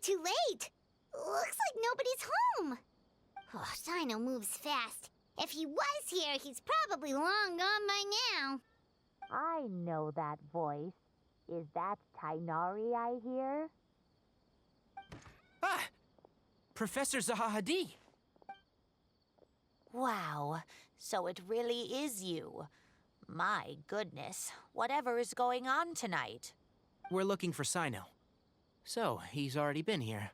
too late. Looks like nobody's home. Oh, Cyno moves fast. If he was here, he's probably long gone by now. I know that voice. Is that Tainari I hear? Ah! Professor Zahahadi! Wow, so it really is you. My goodness, whatever is going on tonight? We're looking for Cyno. So, he's already been here.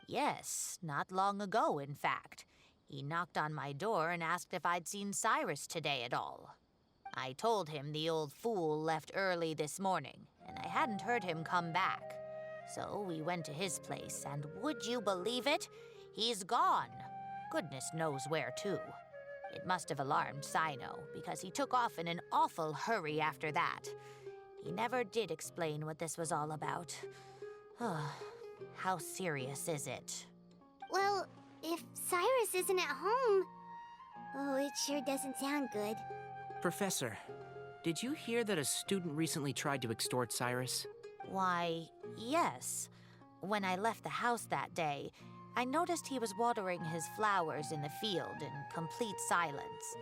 Yes, not long ago, in fact. He knocked on my door and asked if I'd seen Cyrus today at all. I told him the old fool left early this morning, and I hadn't heard him come back. So we went to his place, and would you believe it? He's gone. Goodness knows where to. It must have alarmed Cyno, because he took off in an awful hurry after that. He never did explain what this was all about. How serious is it? Well, if Cyrus isn't at home... Oh, it sure doesn't sound good. Professor, did you hear that a student recently tried to extort Cyrus? Why, yes. When I left the house that day, I noticed he was watering his flowers in the field in complete silence.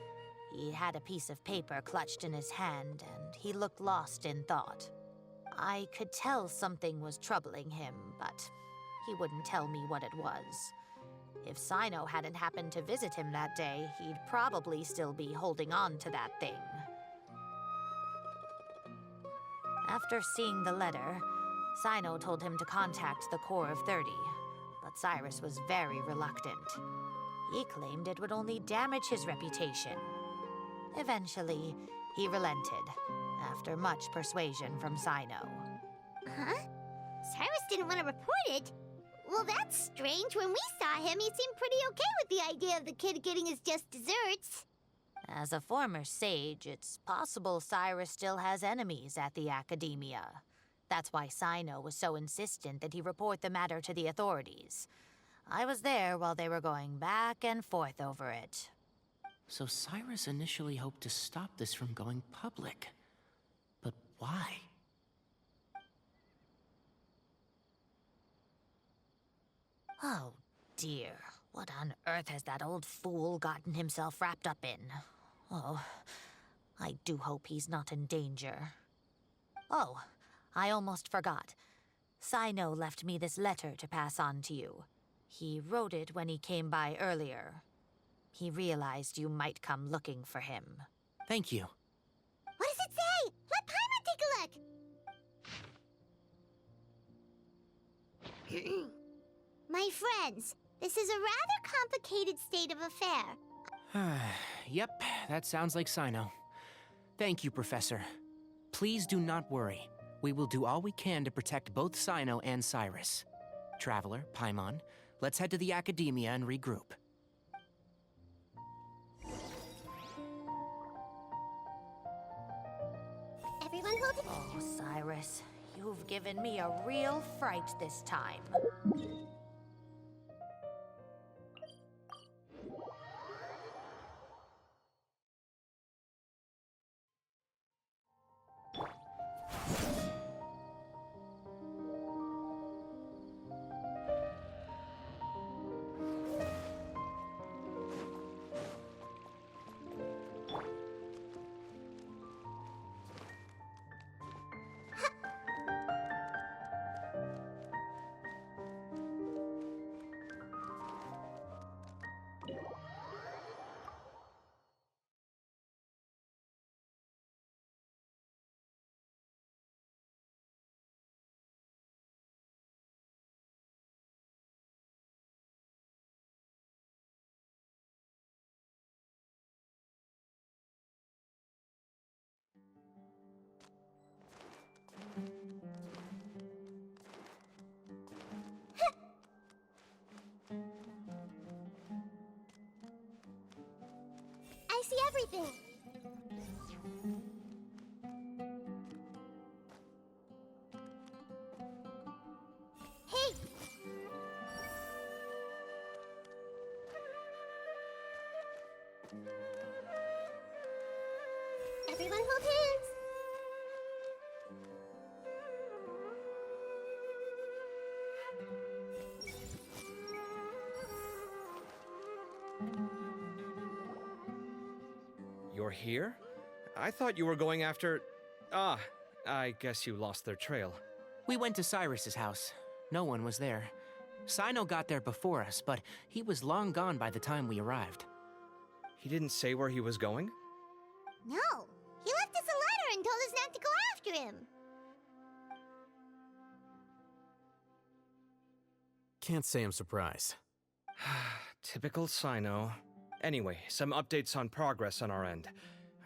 He had a piece of paper clutched in his hand, and he looked lost in thought. I could tell something was troubling him, but he wouldn't tell me what it was. If Cyno hadn't happened to visit him that day, he'd probably still be holding on to that thing. After seeing the letter, Cyno told him to contact the Corps of 30, but Cyrus was very reluctant. He claimed it would only damage his reputation. Eventually, he relented, after much persuasion from Cyno. Huh? Cyrus didn't want to report it? Well, that's strange. When we saw him, he seemed pretty okay with the idea of the kid getting his just desserts. As a former sage, it's possible Cyrus still has enemies at the academia. That's why Cyno was so insistent that he report the matter to the authorities. I was there while they were going back and forth over it. So Cyrus initially hoped to stop this from going public. But why? Oh, dear. What on earth has that old fool gotten himself wrapped up in? Oh, I do hope he's not in danger. Oh, I almost forgot. Cyno left me this letter to pass on to you. He wrote it when he came by earlier. He realized you might come looking for him. Thank you. What does it say? Let Paimon take a look. My friends, this is a rather complicated state of affair. Yep, that sounds like Cyno. Thank you, Professor. Please do not worry. We will do all we can to protect both Cyno and Cyrus. Traveler, Paimon, let's head to the academia and regroup. Everyone hold it. Oh, Cyrus, you've given me a real fright this time. I see everything. Hey! Everyone hold hands. You're here? I thought you were going after... Ah, I guess you lost their trail. We went to Cyrus's house. No one was there. Cyno got there before us, but he was long gone by the time we arrived. He didn't say where he was going? No, he left us a letter and told us not to go after him. Can't say I'm surprised. Typical Cyno. Anyway, some updates on progress on our end.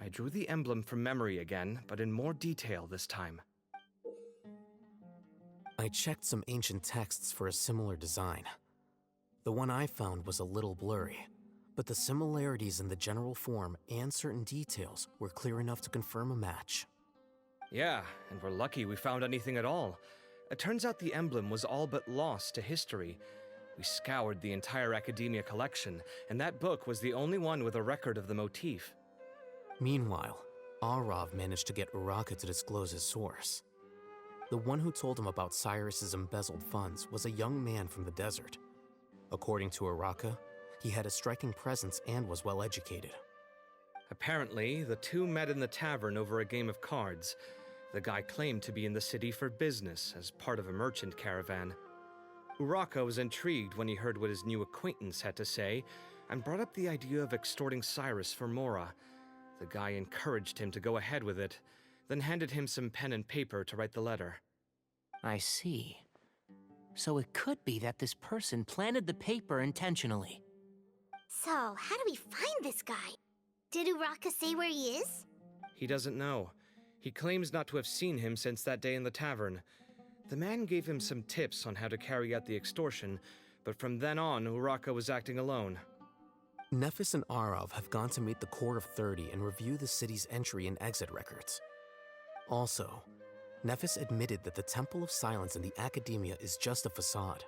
I drew the emblem from memory again, but in more detail this time. I checked some ancient texts for a similar design. The one I found was a little blurry, but the similarities in the general form and certain details were clear enough to confirm a match. Yeah, and we're lucky we found anything at all. It turns out the emblem was all but lost to history. We scoured the entire Academia collection, and that book was the only one with a record of the motif. Meanwhile, Arav managed to get Uraka to disclose his source. The one who told him about Cyrus's embezzled funds was a young man from the desert. According to Uraka, he had a striking presence and was well educated. Apparently, the two met in the tavern over a game of cards. The guy claimed to be in the city for business as part of a merchant caravan. Uraka was intrigued when he heard what his new acquaintance had to say and brought up the idea of extorting Cyrus for Mora. The guy encouraged him to go ahead with it, then handed him some pen and paper to write the letter. I see. So it could be that this person planted the paper intentionally. So, how do we find this guy? Did Uraka say where he is? He doesn't know. He claims not to have seen him since that day in the tavern. The man gave him some tips on how to carry out the extortion, but from then on, Uraka was acting alone. Nephis and Arav have gone to meet the Core of 30 and review the city's entry and exit records. Also, Nephis admitted that the Temple of Silence in the Academia is just a facade.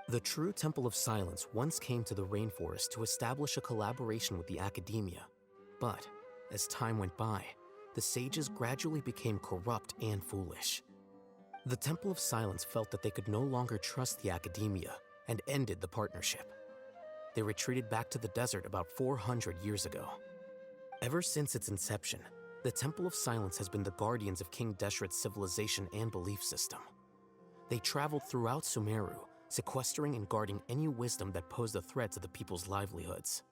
The true Temple of Silence once came to the rainforest to establish a collaboration with the Academia, but as time went by, the sages gradually became corrupt and foolish. The Temple of Silence felt that they could no longer trust the Academia and ended the partnership. They retreated back to the desert about 400 years ago. Ever since its inception, the Temple of Silence has been the guardians of King Deshret's civilization and belief system. They traveled throughout Sumeru, sequestering and guarding any wisdom that posed a threat to the people's livelihoods.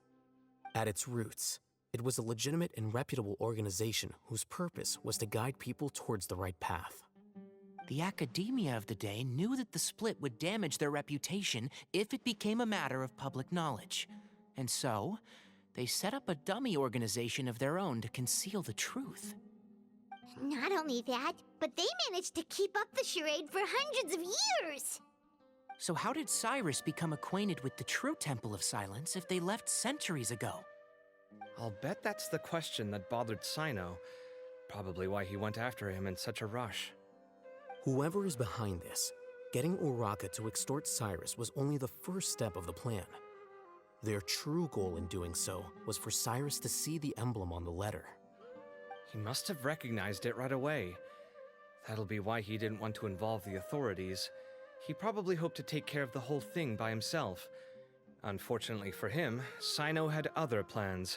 At its roots, it was a legitimate and reputable organization whose purpose was to guide people towards the right path. The Academia of the day knew that the split would damage their reputation if it became a matter of public knowledge. And so, they set up a dummy organization of their own to conceal the truth. Not only that, but they managed to keep up the charade for hundreds of years! So how did Cyrus become acquainted with the true Temple of Silence if they left centuries ago? I'll bet that's the question that bothered Cyno. Probably why he went after him in such a rush. Whoever is behind this, getting Uraka to extort Cyrus was only the first step of the plan. Their true goal in doing so was for Cyrus to see the emblem on the letter. He must have recognized it right away. That'll be why he didn't want to involve the authorities. He probably hoped to take care of the whole thing by himself. Unfortunately for him, Cyno had other plans.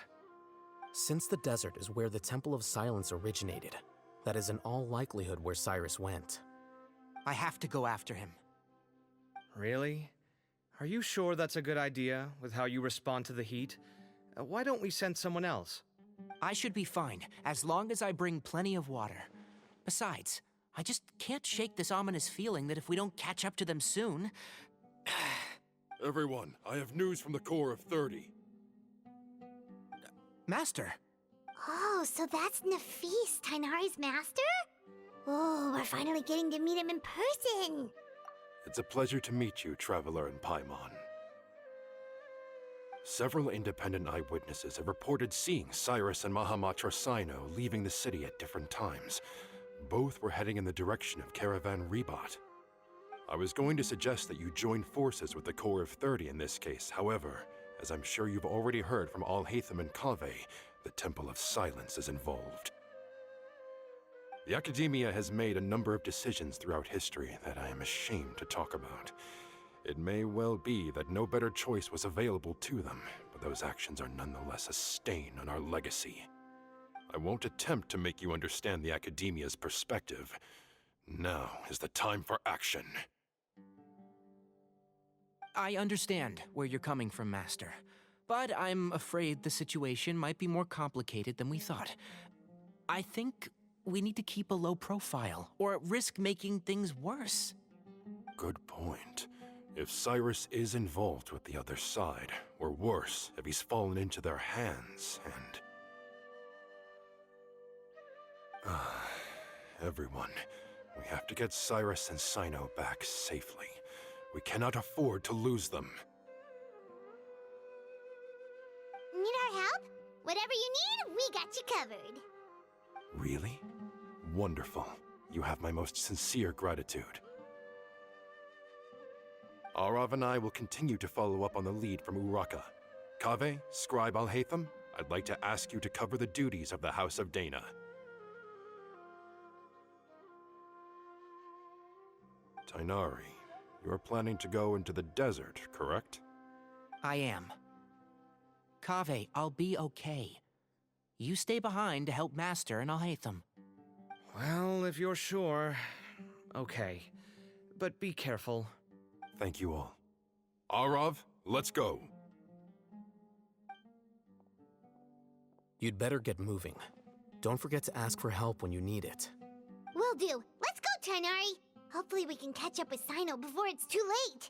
Since the desert is where the Temple of Silence originated, that is in all likelihood where Cyrus went. I have to go after him. Really? Are you sure that's a good idea, with how you respond to the heat? Why don't we send someone else? I should be fine, as long as I bring plenty of water. Besides, I just can't shake this ominous feeling that if we don't catch up to them soon... Everyone, I have news from the Core of 30. Master! Oh, so that's Nafis, Tainari's master? Oh, we're finally getting to meet him in person! It's a pleasure to meet you, Traveler and Paimon. Several independent eyewitnesses have reported seeing Cyrus and Mahamatra Cyno leaving the city at different times. Both were heading in the direction of Caravan Rebat. I was going to suggest that you join forces with the Core of 30 in this case. However, as I'm sure you've already heard from Al-Haytham and Kaveh, the Temple of Silence is involved. The Academia has made a number of decisions throughout history that I am ashamed to talk about. It may well be that no better choice was available to them, but those actions are nonetheless a stain on our legacy. I won't attempt to make you understand the Academia's perspective. Now is the time for action. I understand where you're coming from, Master. But I'm afraid the situation might be more complicated than we thought. I think we need to keep a low profile, or risk making things worse. Good point. If Cyrus is involved with the other side, or worse, if he's fallen into their hands, and... Everyone, we have to get Cyrus and Cyno back safely. We cannot afford to lose them. Need our help? Whatever you need, we got you covered. Really? Wonderful. You have my most sincere gratitude. Arav and I will continue to follow up on the lead from Uraka. Kaveh, Scribe Al-Haytham, I'd like to ask you to cover the duties of the House of Dana. Tighnari, you're planning to go into the desert, correct? I am. Kaveh, I'll be okay. You stay behind to help Master and Al-Haytham. Well, if you're sure... Okay. But be careful. Thank you all. Arav, let's go. You'd better get moving. Don't forget to ask for help when you need it. Will do. Let's go, Tighnari. Hopefully we can catch up with Cyno before it's too late.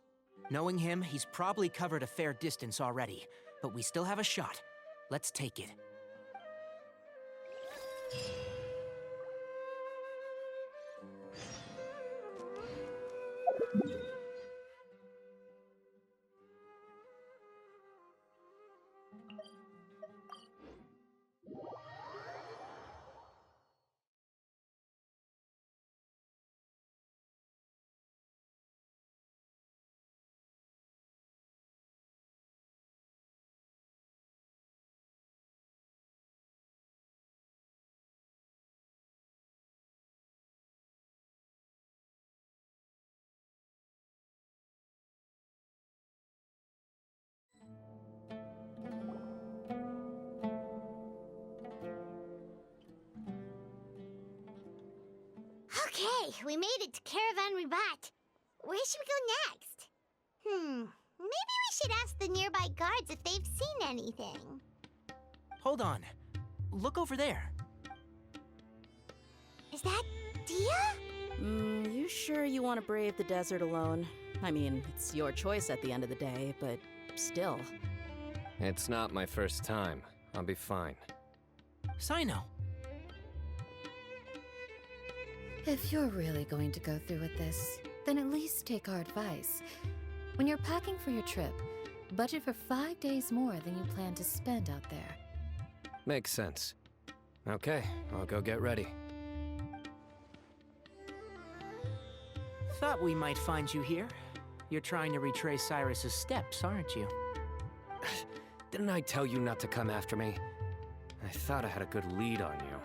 Knowing him, he's probably covered a fair distance already. But we still have a shot. Let's take it. Okay, we made it to Caravan Ribat. Where should we go next? Maybe we should ask the nearby guards if they've seen anything. Hold on. Look over there. Is that Dia? You sure you want to brave the desert alone? I mean, it's your choice at the end of the day, but still. It's not my first time. I'll be fine. Cyno. If you're really going to go through with this, then at least take our advice. When you're packing for your trip, budget for 5 days more than you plan to spend out there. Makes sense. Okay, I'll go get ready. Thought we might find you here. You're trying to retrace Cyrus's steps, aren't you? Didn't I tell you not to come after me? I thought I had a good lead on you.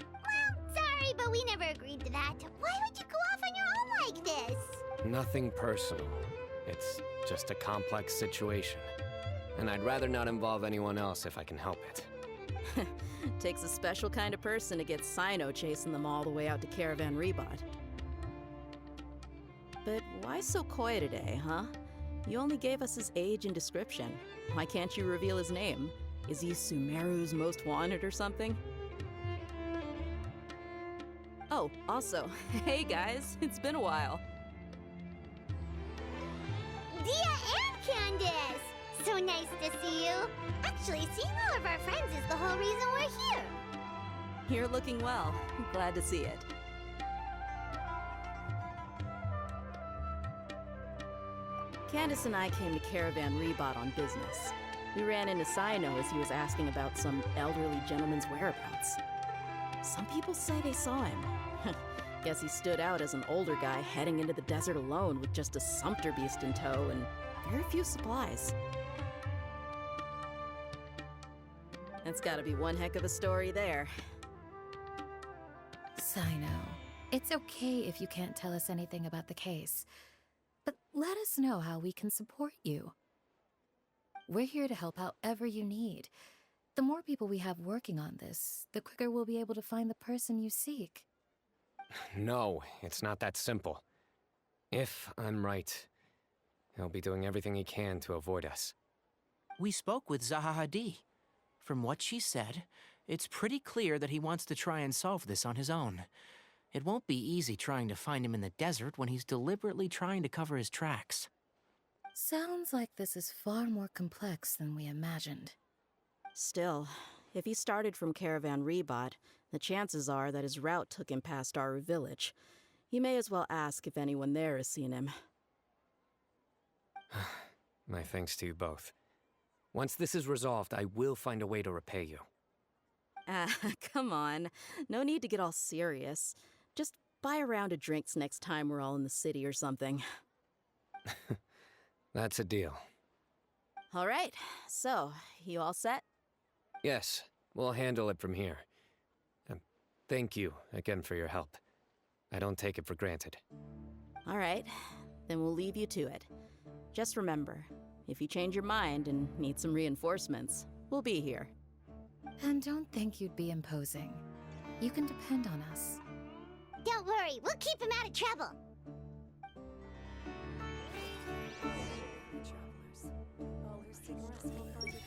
Well, sorry, but we never agreed to that. Why would you go off on your own like this? Nothing personal. It's just a complex situation. And I'd rather not involve anyone else if I can help it. Takes a special kind of person to get Cyno chasing them all the way out to Caravan Ribat. But why so coy today, huh? You only gave us his age and description. Why can't you reveal his name? Is he Sumeru's most wanted or something? Oh, also, hey guys, it's been a while. Dia and Candace! So nice to see you. Actually, seeing all of our friends is the whole reason we're here. You're looking well. Glad to see it. Candace and I came to Caravan Ribat on business. We ran into Cyno as he was asking about some elderly gentleman's whereabouts. Some people say they saw him. Guess he stood out as an older guy heading into the desert alone with just a sumpter beast in tow and very few supplies. That's gotta be one heck of a story there. Cyno, it's okay if you can't tell us anything about the case, but let us know how we can support you. We're here to help however you need. The more people we have working on this, the quicker we'll be able to find the person you seek. No, it's not that simple. If I'm right, he'll be doing everything he can to avoid us. We spoke with Zaha Hadid. From what she said, it's pretty clear that he wants to try and solve this on his own. It won't be easy trying to find him in the desert when he's deliberately trying to cover his tracks. Sounds like this is far more complex than we imagined. Still, if he started from Caravan Rebot, the chances are that his route took him past our village. You may as well ask if anyone there has seen him. My thanks to you both. Once this is resolved, I will find a way to repay you. Ah, come on. No need to get all serious. Just buy a round of drinks next time we're all in the city or something. That's a deal. All right, so, you all set? Yes, we'll handle it from here. Thank you again for your help. I don't take it for granted. All right, then we'll leave you to it. Just remember, if you change your mind and need some reinforcements, we'll be here. And don't think you'd be imposing. You can depend on us. Don't worry, we'll keep him out of trouble.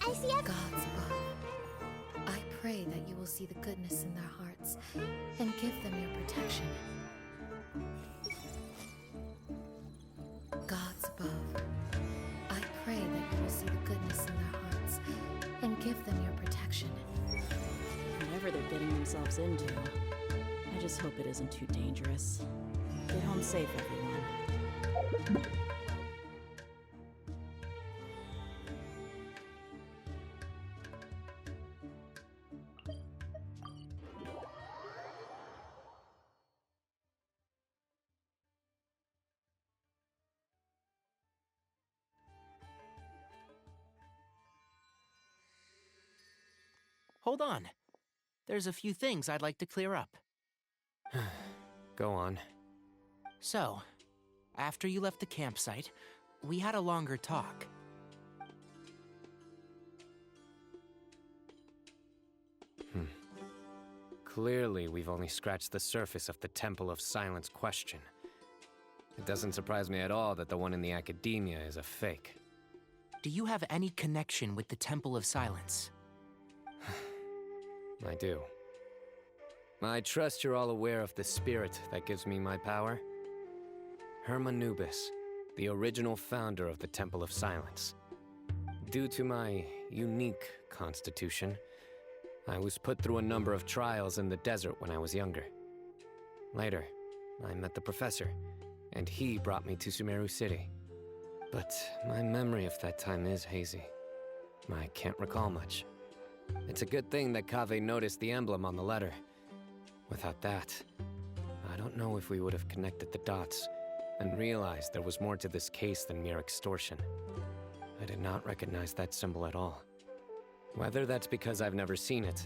I see a... Gods above, I pray that you will see the goodness in their hearts and give them your protection. Gods above, I pray that you will see the goodness in their hearts and give them your protection. Whatever they're getting themselves into, I just hope it isn't too dangerous. Get home safe, everyone. Hold on. There's a few things I'd like to clear up. Go on. So, after you left the campsite, we had a longer talk. Clearly, we've only scratched the surface of the Temple of Silence question. It doesn't surprise me at all that the one in the academia is a fake. Do you have any connection with the Temple of Silence? I do. I trust you're all aware of the spirit that gives me my power. Hermanubis, the original founder of the Temple of Silence. Due to my unique constitution, I was put through a number of trials in the desert when I was younger. Later, I met the professor, and he brought me to Sumeru City. But my memory of that time is hazy. I can't recall much. It's a good thing that Kaveh noticed the emblem on the letter. Without that, I don't know if we would have connected the dots and realized there was more to this case than mere extortion. I did not recognize that symbol at all. Whether that's because I've never seen it,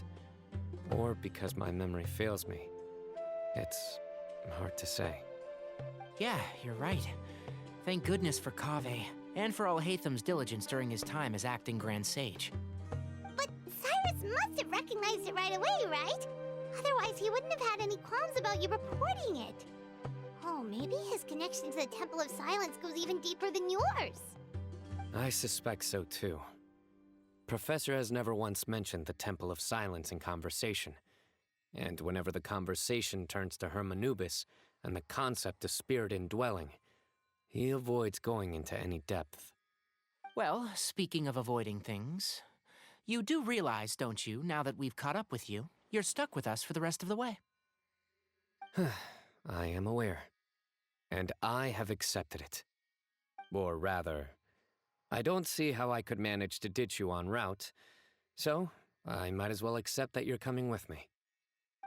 or because my memory fails me, it's hard to say. Yeah, you're right. Thank goodness for Kaveh, and for Alhaitham's diligence during his time as acting Grand Sage. But Cyrus must have recognized it right away, right? Otherwise, he wouldn't have had any qualms about you reporting it. Oh, maybe his connection to the Temple of Silence goes even deeper than yours. I suspect so too. Professor has never once mentioned the Temple of Silence in conversation. And whenever the conversation turns to Hermanubis and the concept of spirit indwelling, he avoids going into any depth. Well, speaking of avoiding things, you do realize, don't you, now that we've caught up with you, you're stuck with us for the rest of the way. I am aware. And I have accepted it. Or rather, I don't see how I could manage to ditch you en route, so I might as well accept that you're coming with me.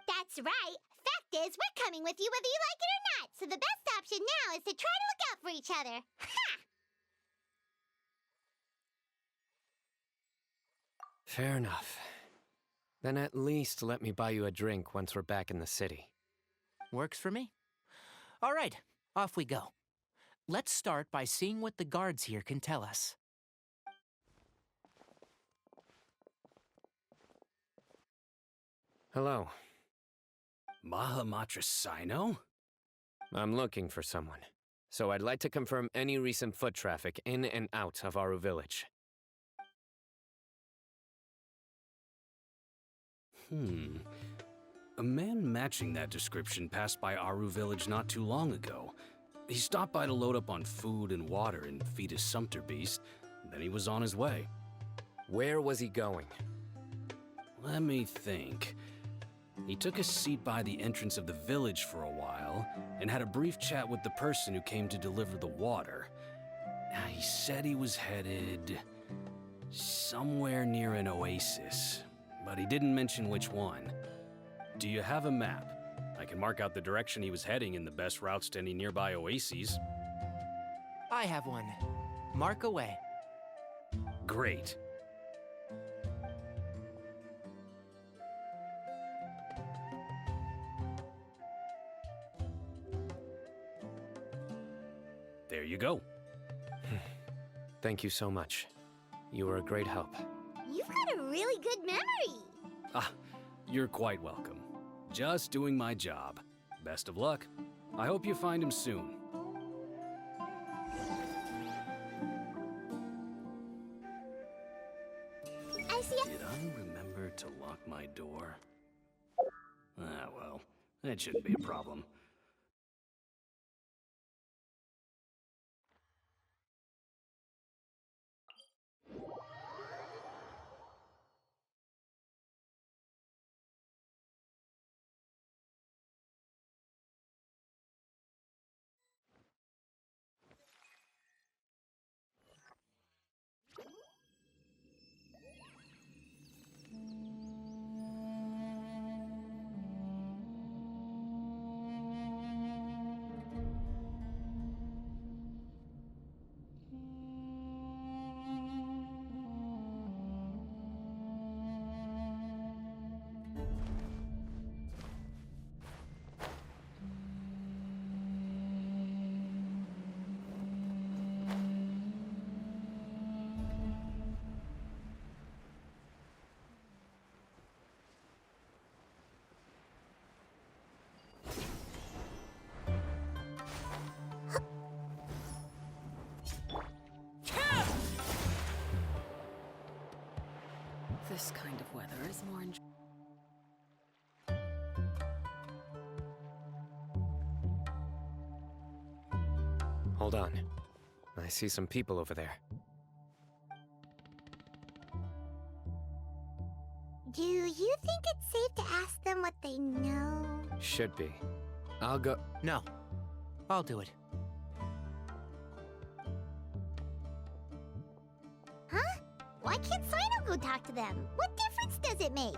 That's right. Fact is, we're coming with you whether you like it or not, so the best option now is to try to look out for each other. Ha! Fair enough. Then at least let me buy you a drink once we're back in the city. Works for me. All right, off we go. Let's start by seeing what the guards here can tell us. Hello. Mahamatra Cyno? I'm looking for someone. So I'd like to confirm any recent foot traffic in and out of Aru Village. A man matching that description passed by Aru Village not too long ago. He stopped by to load up on food and water and feed his sumpter beast. Then he was on his way. Where was he going? Let me think. He took a seat by the entrance of the village for a while and had a brief chat with the person who came to deliver the water. He said he was headed somewhere near an oasis, but he didn't mention which one. Do you have a map? I can mark out the direction he was heading and the best routes to any nearby oases. I have one. Mark away. Great. There you go. Thank you so much. You were a great help. You've got a really good memory. Ah, you're quite welcome. Just doing my job. Best of luck. I hope you find him soon. I see. Did I remember to lock my door? Ah, well, that shouldn't be a problem. This kind of weather is more enjoyable. Hold on. I see some people over there. Do you think it's safe to ask them what they know? Should be. I'll go. No. I'll do it. Huh? Why can't Cyno go talk to them? What difference does it make?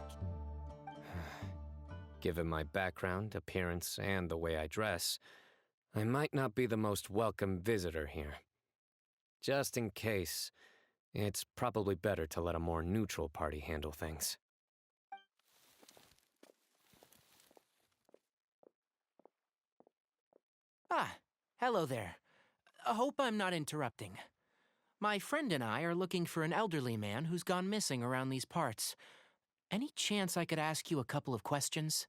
Given my background, appearance, and the way I dress, I might not be the most welcome visitor here. Just in case, it's probably better to let a more neutral party handle things. Ah, hello there. I hope I'm not interrupting. My friend and I are looking for an elderly man who's gone missing around these parts. Any chance I could ask you a couple of questions?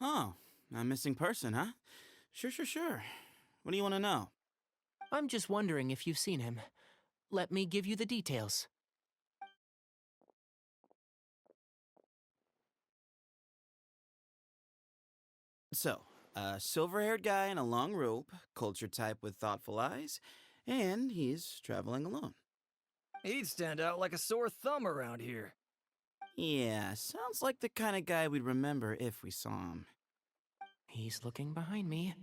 Oh, a missing person, huh? Sure. What do you want to know? I'm just wondering if you've seen him. Let me give you the details. So, a silver-haired guy in a long robe, culture type with thoughtful eyes, and he's traveling alone. He'd stand out like a sore thumb around here. Yeah, sounds like the kind of guy we'd remember if we saw him. He's looking behind me.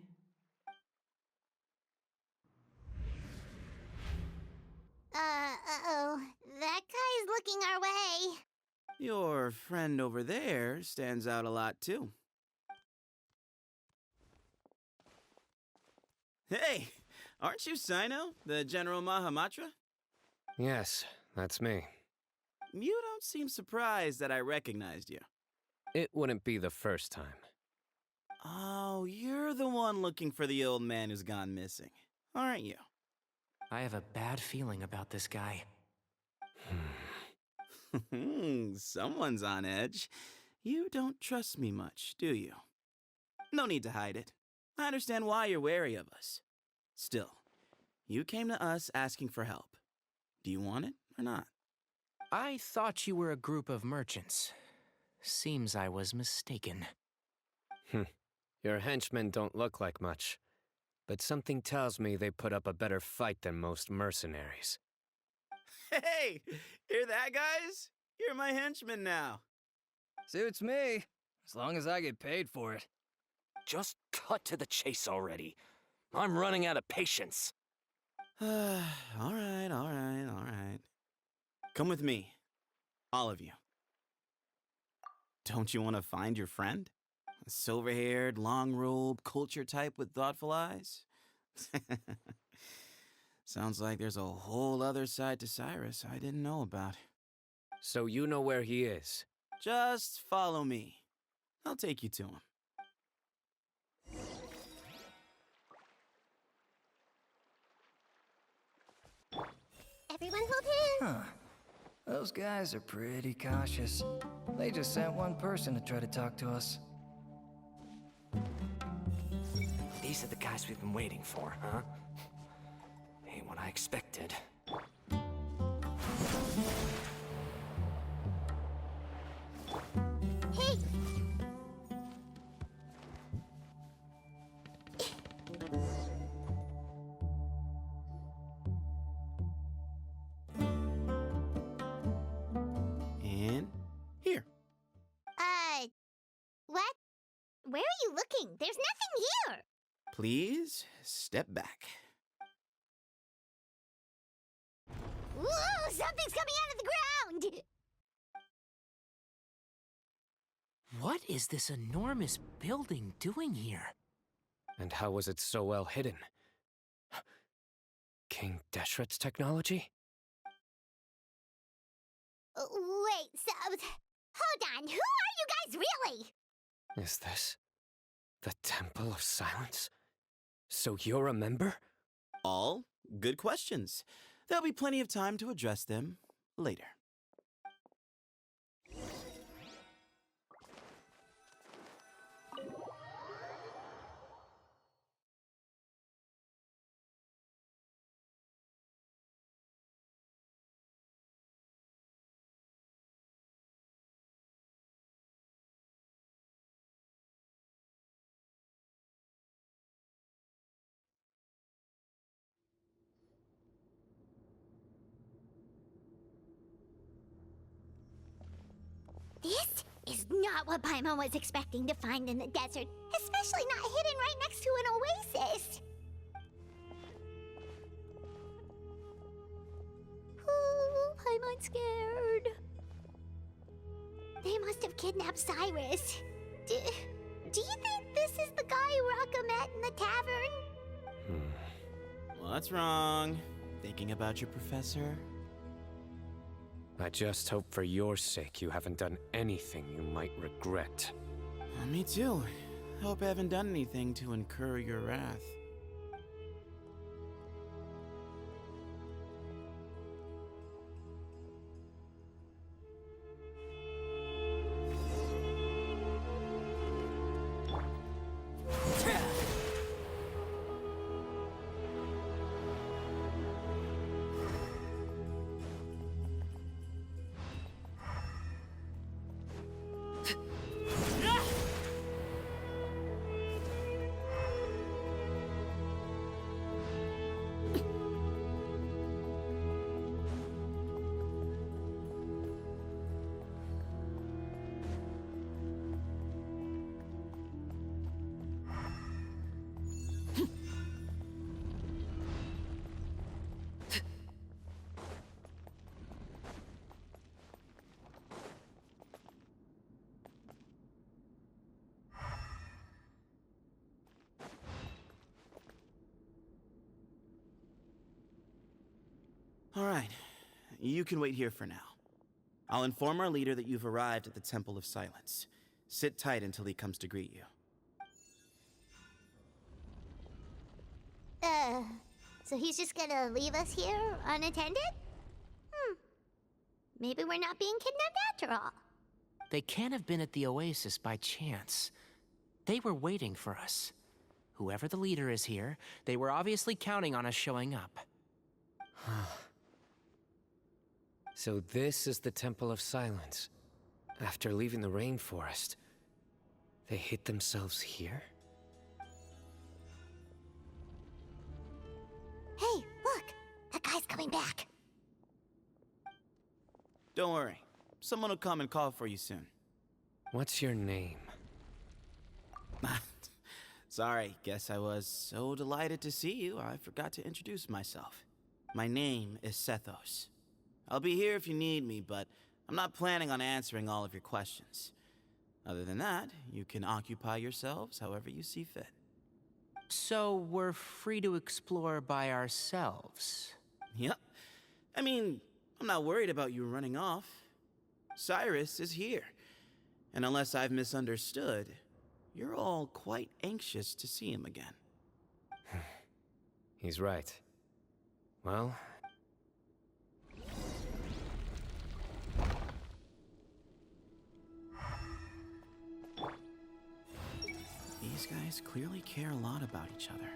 Uh-oh. That guy's looking our way. Your friend over there stands out a lot, too. Hey, aren't you Cyno, the General Mahamatra? Yes, that's me. You don't seem surprised that I recognized you. It wouldn't be the first time. Oh, you're the one looking for the old man who's gone missing, aren't you? I have a bad feeling about this guy. Someone's on edge. You don't trust me much, do you? No need to hide it. I understand why you're wary of us. Still, you came to us asking for help. Do you want it or not? I thought you were a group of merchants. Seems I was mistaken. Your henchmen don't look like much, but something tells me they put up a better fight than most mercenaries. Hey! Hear that, guys? You're my henchmen now. Suits me, as long as I get paid for it. Just cut to the chase already. I'm running out of patience. All right. Come with me. All of you. Don't you want to find your friend? A silver-haired, long-robed, culture type with thoughtful eyes? Sounds like there's a whole other side to Cyrus I didn't know about. So you know where he is? Just follow me. I'll take you to him. Everyone hold hands. Huh. Those guys are pretty cautious. They just sent one person to try to talk to us. These are the guys we've been waiting for, huh? Ain't what I expected. Hey! And here. What? Where are you looking? There's nothing here! Please step back. Whoa! Something's coming out of the ground! What is this enormous building doing here? And how was it so well hidden? King Deshret's technology? Wait, so... Hold on, who are you guys really? Is this the Temple of Silence? So you're a member? All good questions. There'll be plenty of time to address them later. This is not what Paimon was expecting to find in the desert, especially not hidden right next to an oasis. Oh, Paimon's scared. They must have kidnapped Cyrus. Do you think this is the guy Rocca met in the tavern? What's wrong? Thinking about your professor? I just hope for your sake you haven't done anything you might regret. Me too. Hope I haven't done anything to incur your wrath. All right. You can wait here for now. I'll inform our leader that you've arrived at the Temple of Silence. Sit tight until he comes to greet you. So he's just gonna leave us here unattended? Maybe we're not being kidnapped after all. They can't have been at the oasis by chance. They were waiting for us. Whoever the leader is here, they were obviously counting on us showing up. So this is the Temple of Silence. After leaving the rainforest, they hid themselves here? Hey, look! That guy's coming back. Don't worry. Someone will come and call for you soon. What's your name? Sorry, guess I was so delighted to see you, I forgot to introduce myself. My name is Sethos. I'll be here if you need me, but I'm not planning on answering all of your questions. Other than that, you can occupy yourselves however you see fit. So we're free to explore by ourselves? Yep. I mean, I'm not worried about you running off. Cyrus is here. And unless I've misunderstood, you're all quite anxious to see him again. He's right. Well... These guys clearly care a lot about each other.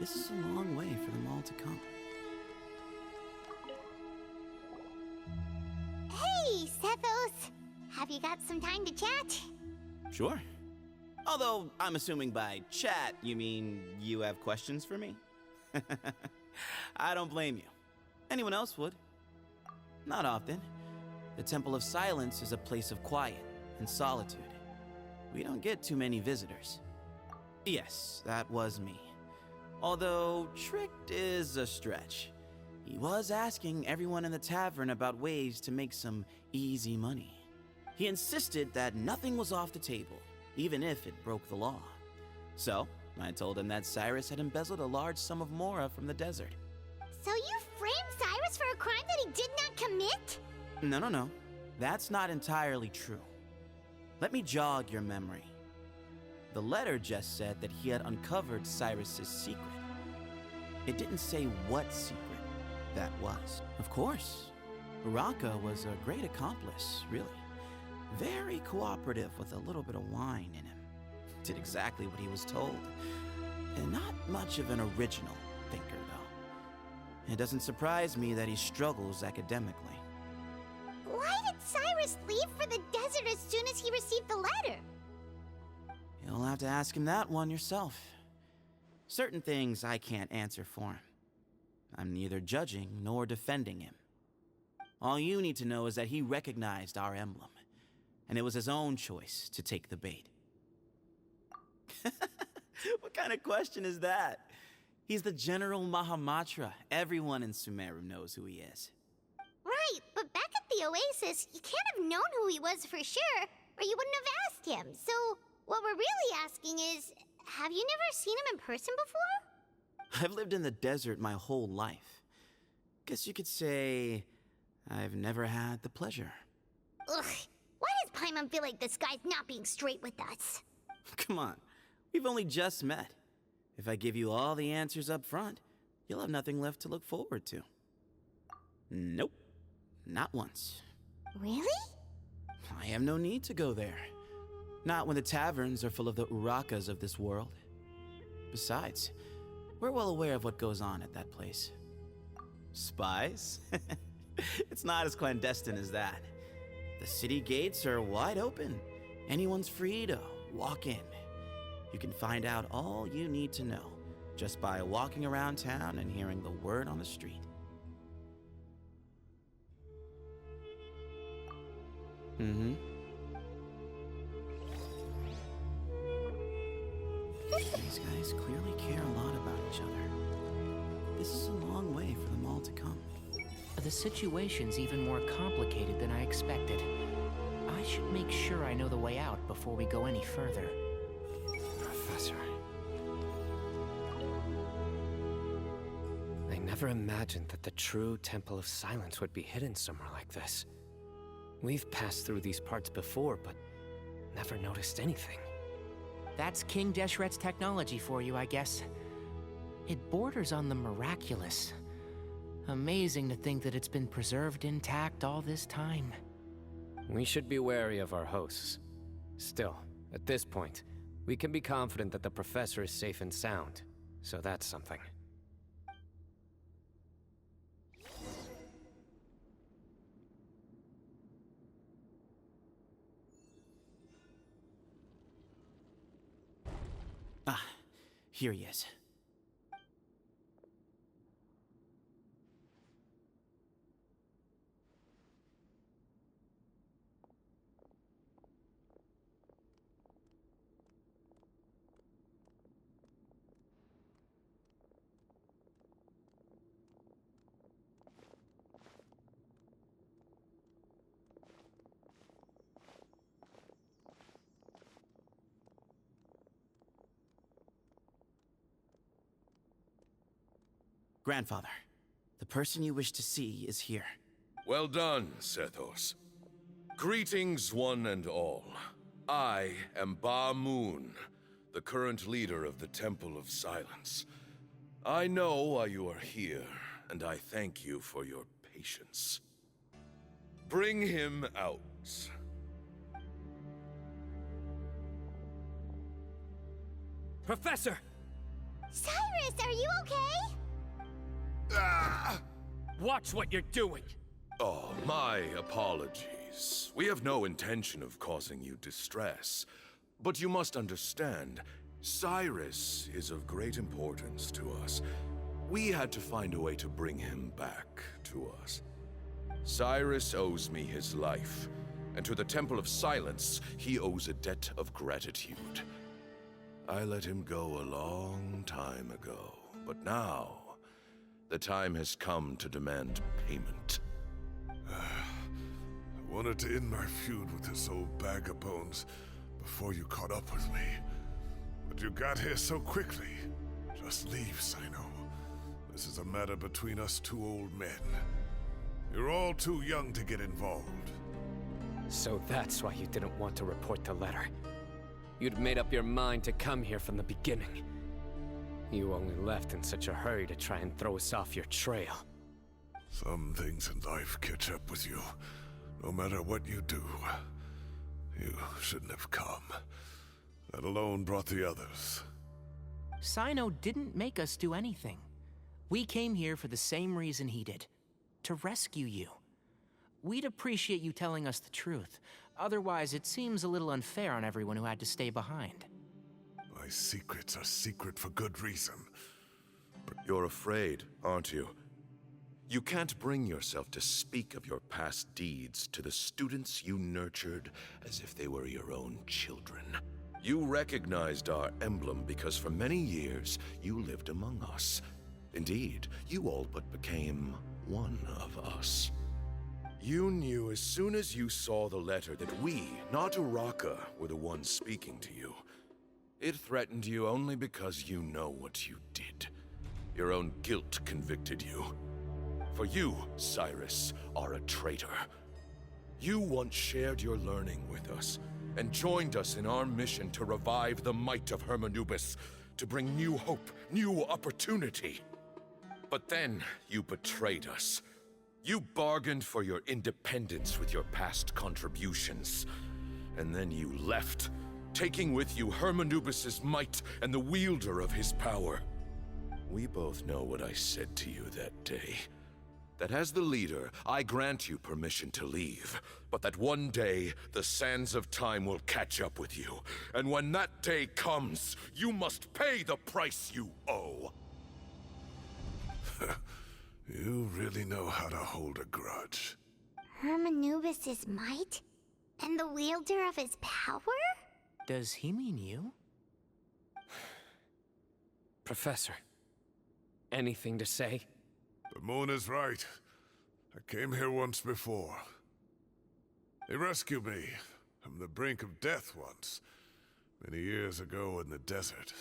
This is a long way for them all to come. Hey, Sethos! Have you got some time to chat? Sure. Although, I'm assuming by chat, you mean you have questions for me? I don't blame you. Anyone else would. Not often. The Temple of Silence is a place of quiet and solitude. We don't get too many visitors. Yes, that was me. Although, tricked is a stretch. He was asking everyone in the tavern about ways to make some easy money. He insisted that nothing was off the table, even if it broke the law. So, I told him that Cyrus had embezzled a large sum of mora from the desert. So you framed Cyrus for a crime that he did not commit? No. That's not entirely true. Let me jog your memory. The letter just said that he had uncovered Cyrus's secret. It didn't say what secret that was. Of course, Uraka was a great accomplice, really. Very cooperative with a little bit of wine in him. Did exactly what he was told. And not much of an original thinker, though. It doesn't surprise me that he struggles academically. Why did Cyrus leave for the desert as soon as he received the letter? You'll have to ask him that one yourself. Certain things I can't answer for him. I'm neither judging nor defending him. All you need to know is that he recognized our emblem, and it was his own choice to take the bait. What kind of question is that? He's the General Mahamatra. Everyone in Sumeru knows who he is. Right, but back at the Oasis, you can't have known who he was for sure, or you wouldn't have asked him. So, what we're really asking is, have you never seen him in person before? I've lived in the desert my whole life. Guess you could say I've never had the pleasure. Ugh, why does Paimon feel like this guy's not being straight with us? Come on, we've only just met. If I give you all the answers up front, you'll have nothing left to look forward to. Nope, not once. Really? I have no need to go there. Not when the taverns are full of the Urakas of this world. Besides, we're well aware of what goes on at that place. Spies? It's not as clandestine as that. The city gates are wide open. Anyone's free to walk in. You can find out all you need to know just by walking around town and hearing the word on the street. These guys clearly care a lot about each other. This is a long way for them all to come. The situation's even more complicated than I expected. I should make sure I know the way out before we go any further. Professor. I never imagined that the true Temple of Silence would be hidden somewhere like this. We've passed through these parts before, but never noticed anything. That's King Deshret's technology for you, I guess. It borders on the miraculous. Amazing to think that it's been preserved intact all this time. We should be wary of our hosts. Still, at this point, we can be confident that the professor is safe and sound, so that's something. Ah, here he is. Grandfather, the person you wish to see is here. Well done, Sethos. Greetings, one and all. I am Ba Moon, the current leader of the Temple of Silence. I know why you are here, and I thank you for your patience. Bring him out. Professor! Cyrus, are you okay? Ah! Watch what you're doing! Oh, my apologies. We have no intention of causing you distress. But you must understand, Cyrus is of great importance to us. We had to find a way to bring him back to us. Cyrus owes me his life, and to the Temple of Silence, he owes a debt of gratitude. I let him go a long time ago, but now, the time has come to demand payment. I wanted to end my feud with this old bag of bones before you caught up with me. But you got here so quickly. Just leave, Cyno. This is a matter between us two old men. You're all too young to get involved. So that's why you didn't want to report the letter. You'd made up your mind to come here from the beginning. You only left in such a hurry to try and throw us off your trail. Some things in life catch up with you. No matter what you do, you shouldn't have come. That alone brought the others. Cyno didn't make us do anything. We came here for the same reason he did. To rescue you. We'd appreciate you telling us the truth. Otherwise, it seems a little unfair on everyone who had to stay behind. My secrets are secret for good reason. You're afraid, aren't you? You can't bring yourself to speak of your past deeds to the students you nurtured as if they were your own children. You recognized our emblem because for many years you lived among us. Indeed, you all but became one of us. You knew as soon as you saw the letter that we, not Uraka, were the ones speaking to you. It threatened you only because you know what you did. Your own guilt convicted you. For you, Cyrus, are a traitor. You once shared your learning with us, and joined us in our mission to revive the might of Hermanubis, to bring new hope, new opportunity. But then, you betrayed us. You bargained for your independence with your past contributions. And then you left, taking with you Hermanubis' might and the wielder of his power. We both know what I said to you that day. That as the leader, I grant you permission to leave, but that one day, the sands of time will catch up with you. And when that day comes, you must pay the price you owe. You really know how to hold a grudge. Hermanubis' might? And the wielder of his power? Does he mean you? Professor, anything to say? The moon is right. I came here once before. He rescued me from the brink of death once, many years ago in the desert.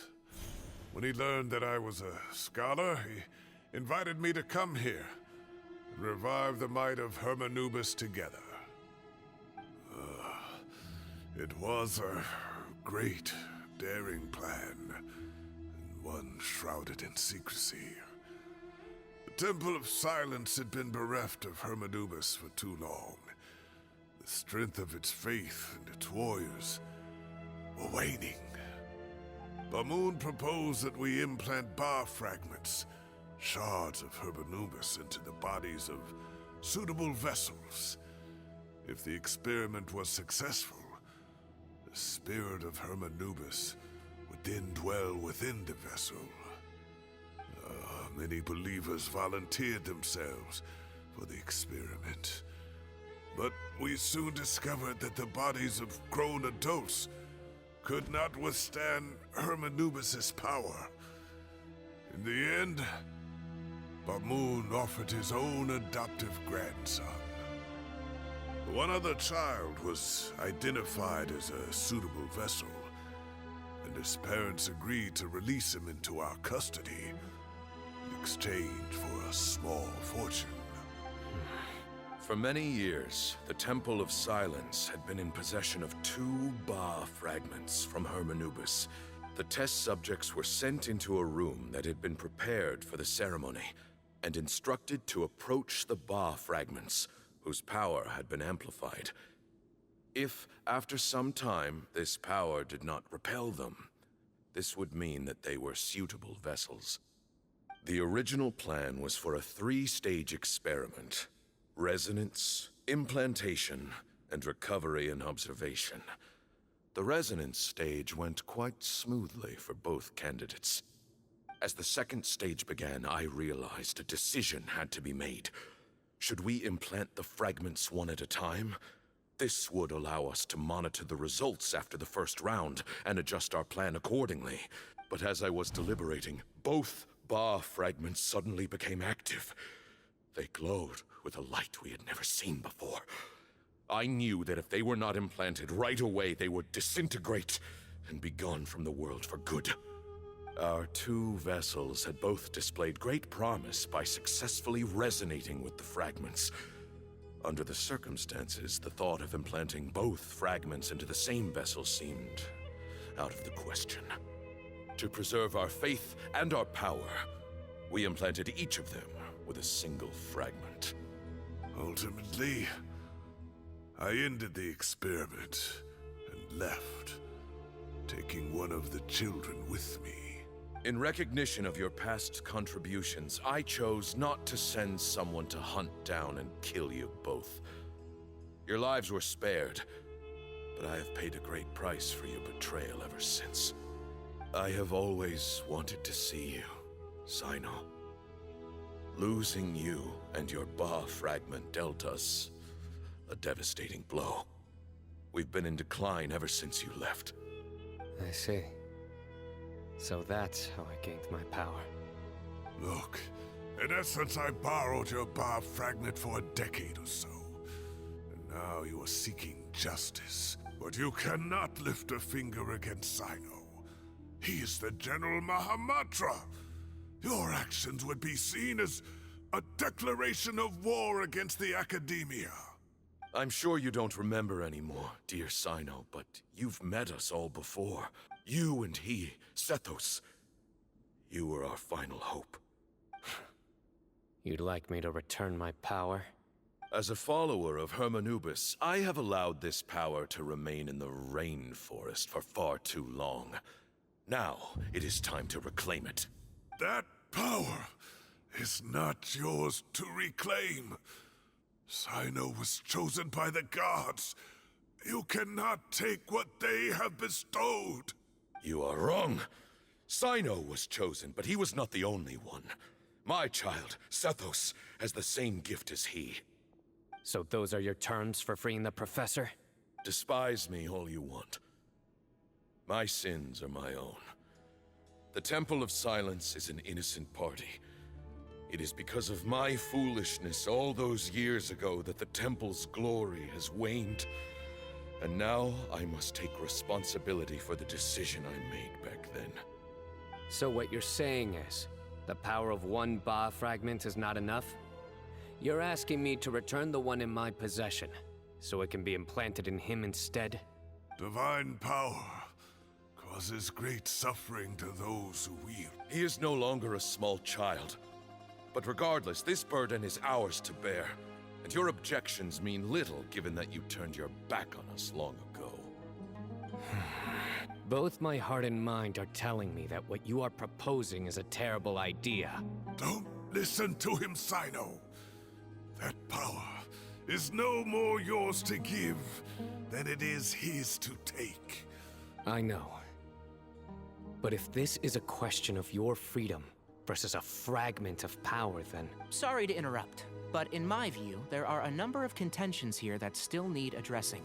When he learned that I was a scholar, he invited me to come here and revive the might of Hermanubis together. It was a great, daring plan, and one shrouded in secrecy. The The Temple of Silence had been bereft of Hermanubis for too long. The strength of its faith and its warriors were waning. Bamoon proposed that we implant bar fragments, shards of Hermanubis, into the bodies of suitable vessels. If the experiment was successful, the spirit of Hermanubis would then dwell within the vessel. Many believers volunteered themselves for the experiment. But we soon discovered that the bodies of grown adults could not withstand Hermanubis' power. In the end, Bamoon offered his own adoptive grandson. One other child was identified as a suitable vessel, and his parents agreed to release him into our custody in exchange for a small fortune. For many years, the Temple of Silence had been in possession of 2 Ba fragments from Hermanubis. The test subjects were sent into a room that had been prepared for the ceremony and instructed to approach the Ba fragments, whose power had been amplified. If, after some time, this power did not repel them, this would mean that they were suitable vessels. The original plan was for a 3-stage experiment: resonance, implantation, and recovery and observation. The resonance stage went quite smoothly for both candidates. As the 2nd stage began, I realized a decision had to be made. Should we implant the fragments one at a time? This would allow us to monitor the results after the first round and adjust our plan accordingly. But as I was deliberating, both Ba fragments suddenly became active. They glowed with a light we had never seen before. I knew that if they were not implanted right away, they would disintegrate and be gone from the world for good. Our 2 vessels had both displayed great promise by successfully resonating with the fragments. Under the circumstances, the thought of implanting both fragments into the same vessel seemed out of the question. To preserve our faith and our power, we implanted each of them with a single fragment. Ultimately, I ended the experiment and left, taking one of the children with me. In recognition of your past contributions, I chose not to send someone to hunt down and kill you both. Your lives were spared, but I have paid a great price for your betrayal ever since. I have always wanted to see you, Cyno. Losing you and your Ba fragment dealt us a devastating blow. We've been in decline ever since you left. I see. So that's how I gained my power. Look, in essence, I borrowed your Ba fragment for a decade or so. And now you are seeking justice. But you cannot lift a finger against Cyno. He is the General Mahamatra. Your actions would be seen as a declaration of war against the Academia. I'm sure you don't remember anymore, dear Cyno, but you've met us all before. You and he, Sethos. You were our final hope. You'd like me to return my power? As a follower of Hermanubis, I have allowed this power to remain in the rainforest for far too long. Now, it is time to reclaim it. That power is not yours to reclaim. Cyno was chosen by the gods. You cannot take what they have bestowed. You are wrong. Cyno was chosen, but he was not the only one. My child, Sethos, has the same gift as he. So those are your terms for freeing the professor? Despise me all you want. My sins are my own. The Temple of Silence is an innocent party. It is because of my foolishness all those years ago that the Temple's glory has waned. And now I must take responsibility for the decision I made back then. So what you're saying is, the power of one Ba fragment is not enough? You're asking me to return the one in my possession, so it can be implanted in him instead? Divine power causes great suffering to those who wield. He is no longer a small child. But regardless, this burden is ours to bear. And your objections mean little given that you turned your back on us long ago. Both my heart and mind are telling me that what you are proposing is a terrible idea. Don't listen to him, Cyno. That power is no more yours to give than it is his to take. I know. But if this is a question of your freedom versus a fragment of power, then... Sorry to interrupt, but in my view, there are a number of contentions here that still need addressing.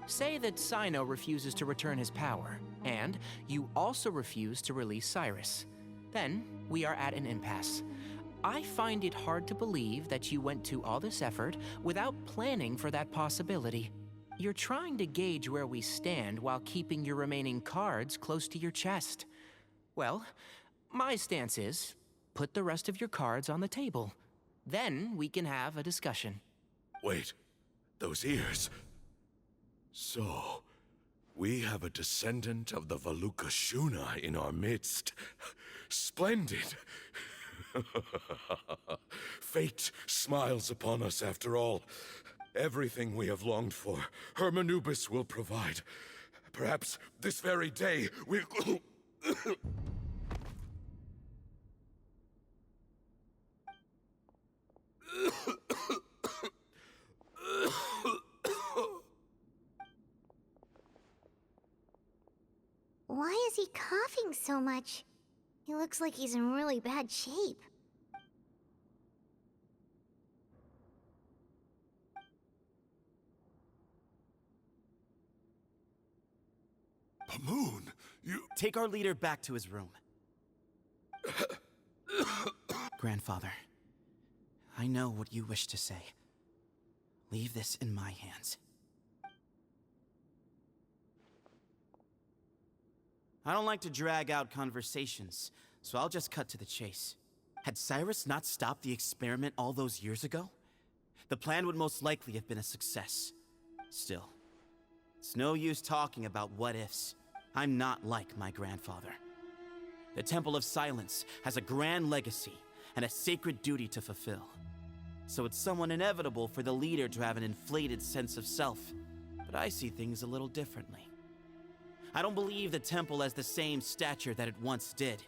Say that Cyno refuses to return his power, and you also refuse to release Cyrus. Then, we are at an impasse. I find it hard to believe that you went to all this effort without planning for that possibility. You're trying to gauge where we stand while keeping your remaining cards close to your chest. Well, my stance is, put the rest of your cards on the table. Then we can have a discussion. Wait, those ears. So, we have a descendant of the Valukashuna in our midst. Splendid! Fate smiles upon us after all. Everything we have longed for, Hermanubis will provide. Perhaps this very day we'll... Why is he coughing so much? He looks like he's in really bad shape. Pamoon, you... Take our leader back to his room. Grandfather, I know what you wish to say. Leave this in my hands. I don't like to drag out conversations, so I'll just cut to the chase. Had Cyrus not stopped the experiment all those years ago, the plan would most likely have been a success. Still, it's no use talking about what-ifs. I'm not like my grandfather. The Temple of Silence has a grand legacy and a sacred duty to fulfill. So it's somewhat inevitable for the leader to have an inflated sense of self. But I see things a little differently. I don't believe the temple has the same stature that it once did.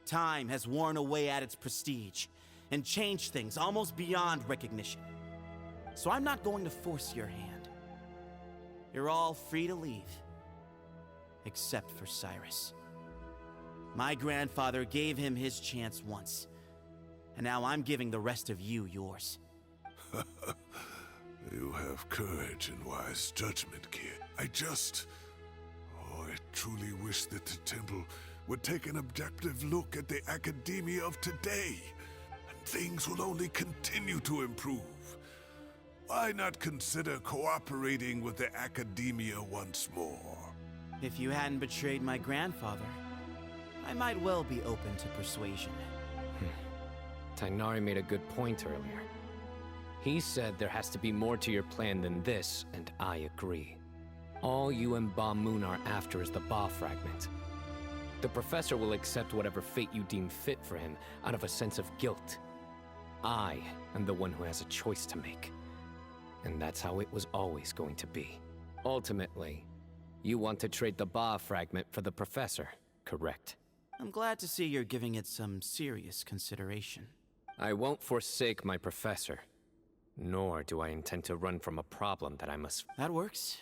Time has worn away at its prestige and changed things almost beyond recognition. So I'm not going to force your hand. You're all free to leave. Except for Cyrus. My grandfather gave him his chance once. And now I'm giving the rest of you yours. You have courage and wise judgment, kid. I truly wish that the temple would take an objective look at the academia of today, and things will only continue to improve. Why not consider cooperating with the academia once more? If you hadn't betrayed my grandfather, I might well be open to persuasion. Tighnari made a good point earlier. He said there has to be more to your plan than this, and I agree. All you and Ba Moon are after is the Ba fragment. The professor will accept whatever fate you deem fit for him out of a sense of guilt. I am the one who has a choice to make. And that's how it was always going to be. Ultimately, you want to trade the Ba fragment for the professor, correct? I'm glad to see you're giving it some serious consideration. I won't forsake my professor. Nor do I intend to run from a problem that I must... That works.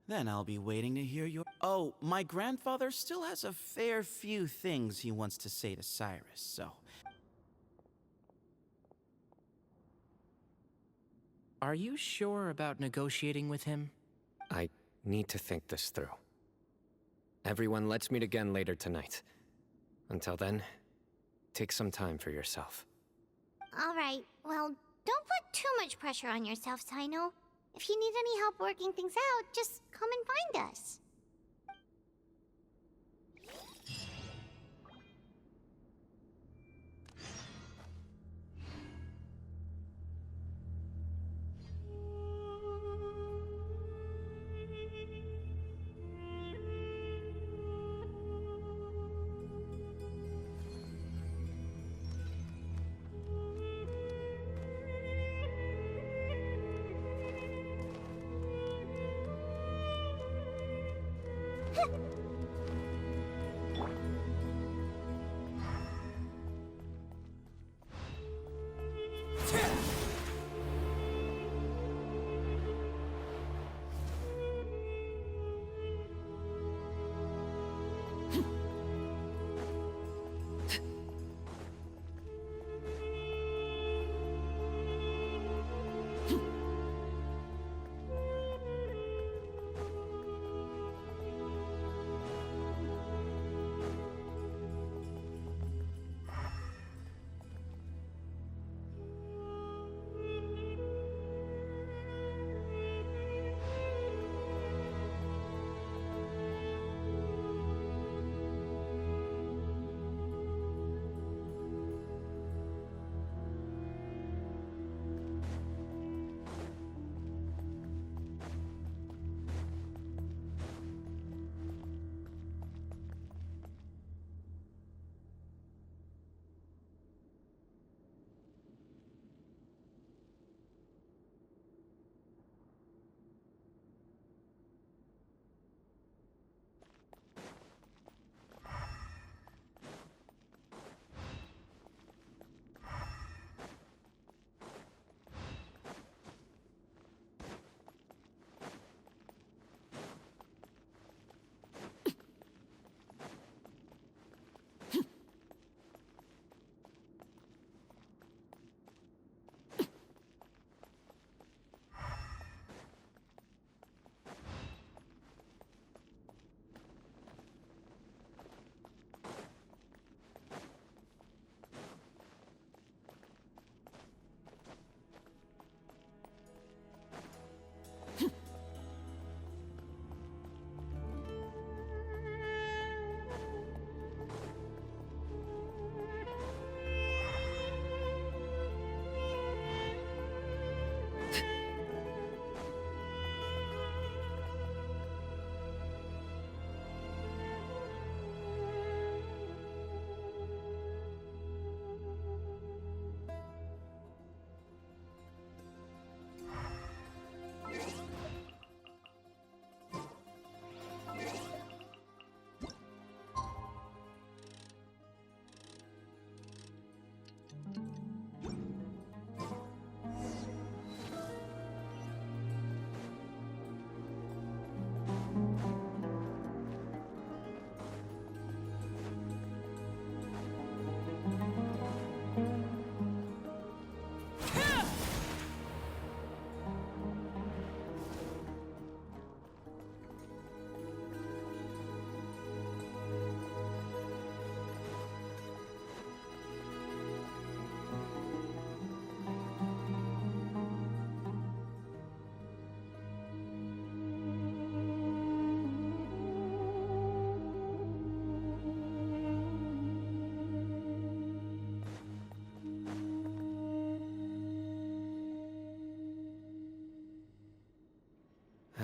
Then I'll be waiting to hear your... Oh, my grandfather still has a fair few things he wants to say to Cyrus, so... Are you sure about negotiating with him? I need to think this through. Everyone, let's meet again later tonight. Until then, take some time for yourself. All right, well, don't put too much pressure on yourself, Cyno. If you need any help working things out, just come and find us.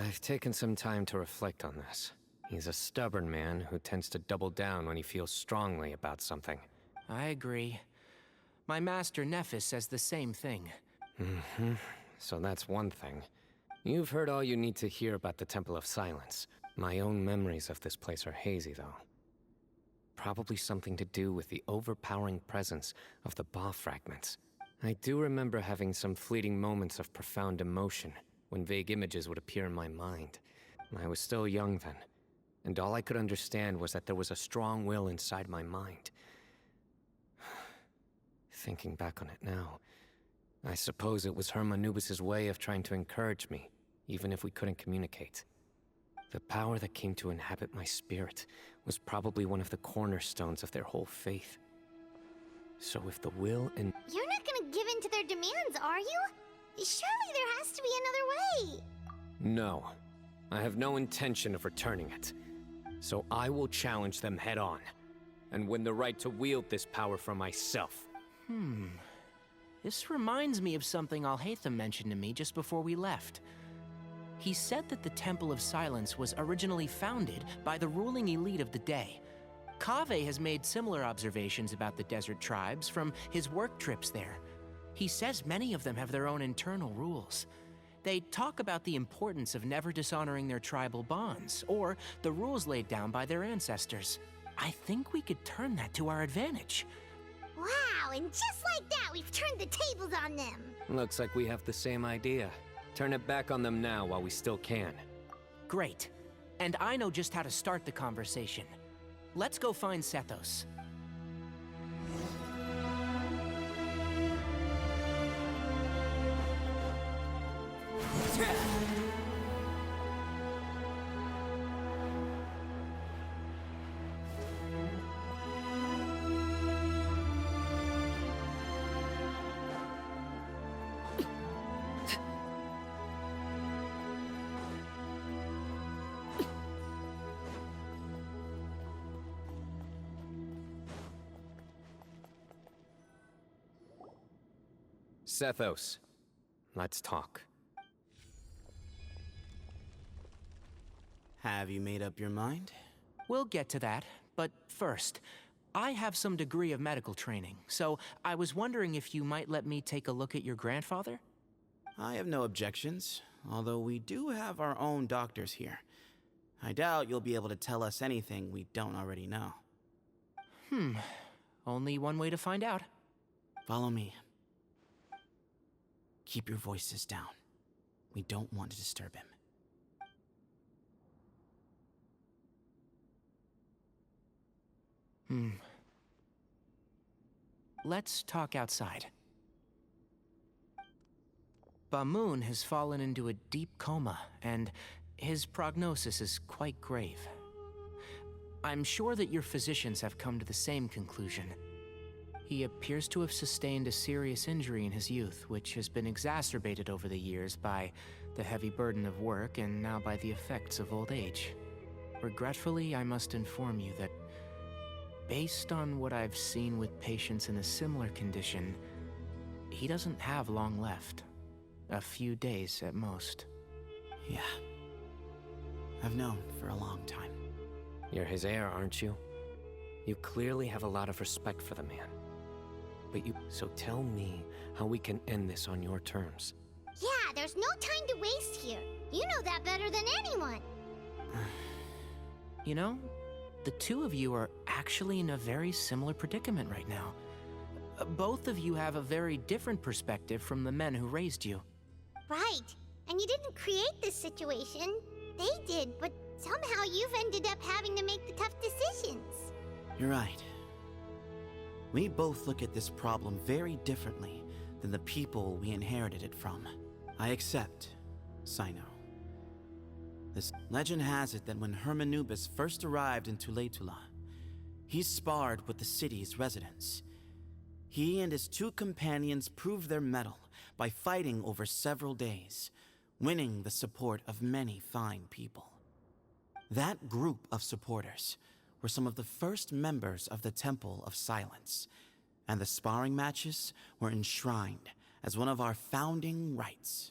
I've taken some time to reflect on this. He's a stubborn man who tends to double down when he feels strongly about something. I agree. My master Nephis says the same thing. Mm-hmm. So that's one thing. You've heard all you need to hear about the Temple of Silence. My own memories of this place are hazy, though. Probably something to do with the overpowering presence of the Ba fragments. I do remember having some fleeting moments of profound emotion when vague images would appear in my mind. I was still young then, and all I could understand was that there was a strong will inside my mind. Thinking back on it now, I suppose it was Herm Anubis' way of trying to encourage me, even if we couldn't communicate. The power that came to inhabit my spirit was probably one of the cornerstones of their whole faith. So if the will and... You're not gonna give in to their demands, are you? Surely there has to be another way. No. I have no intention of returning it. So I will challenge them head on, and win the right to wield this power for myself. This reminds me of something Alhaitham mentioned to me just before we left. He said that the Temple of Silence was originally founded by the ruling elite of the day. Kaveh has made similar observations about the desert tribes from his work trips there. He says many of them have their own internal rules. They talk about the importance of never dishonoring their tribal bonds, or the rules laid down by their ancestors. I think we could turn that to our advantage. Wow, and just like that, we've turned the tables on them. Looks like we have the same idea. Turn it back on them now while we still can. Great. And I know just how to start the conversation. Let's go find Sethos. Sethos, let's talk. Have you made up your mind? We'll get to that, but first, I have some degree of medical training, so I was wondering if you might let me take a look at your grandfather? I have no objections, although we do have our own doctors here. I doubt you'll be able to tell us anything we don't already know. Only one way to find out. Follow me. Keep your voices down. We don't want to disturb him. Let's talk outside. Bamoon has fallen into a deep coma, and his prognosis is quite grave. I'm sure that your physicians have come to the same conclusion. He appears to have sustained a serious injury in his youth, which has been exacerbated over the years by the heavy burden of work and now by the effects of old age. Regretfully, I must inform you that based on what I've seen with patients in a similar condition, he doesn't have long left. A few days at most. Yeah. I've known for a long time. You're his heir, aren't you? You clearly have a lot of respect for the man. So tell me how we can end this on your terms. Yeah, there's no time to waste here. You know that better than anyone. You know, the two of you are actually in a very similar predicament right now. Both of you have a very different perspective from the men who raised you. Right. And you didn't create this situation. They did, but somehow you've ended up having to make the tough decisions. You're right. We both look at this problem very differently than the people we inherited it from. I accept, Cyno. This legend has it that when Hermanubis first arrived in Tuletula, he sparred with the city's residents. He and his two companions proved their mettle by fighting over several days, winning the support of many fine people. That group of supporters were some of the first members of the Temple of Silence, and the sparring matches were enshrined as one of our founding rights,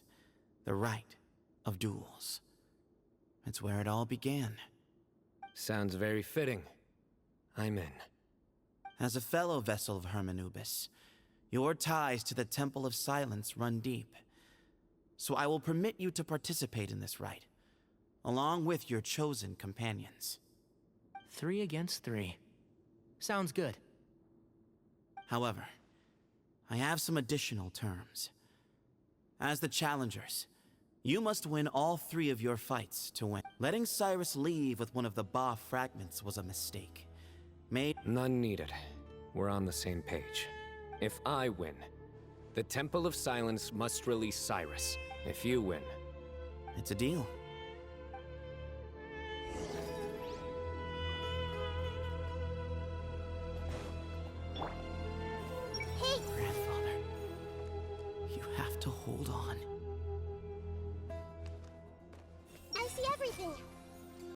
the right of duels. It's where it all began. Sounds very fitting. I'm in. As a fellow vessel of Hermanubis, your ties to the Temple of Silence run deep. So I will permit you to participate in this rite, along with your chosen companions. 3 against 3. Sounds good. However, I have some additional terms. As the challengers, you must win all 3 of your fights to win. Letting Cyrus leave with one of the Ba fragments was a mistake. None needed. We're on the same page. If I win, the Temple of Silence must release Cyrus. If you win... It's a deal. Hey! Grandfather, you have to hold on.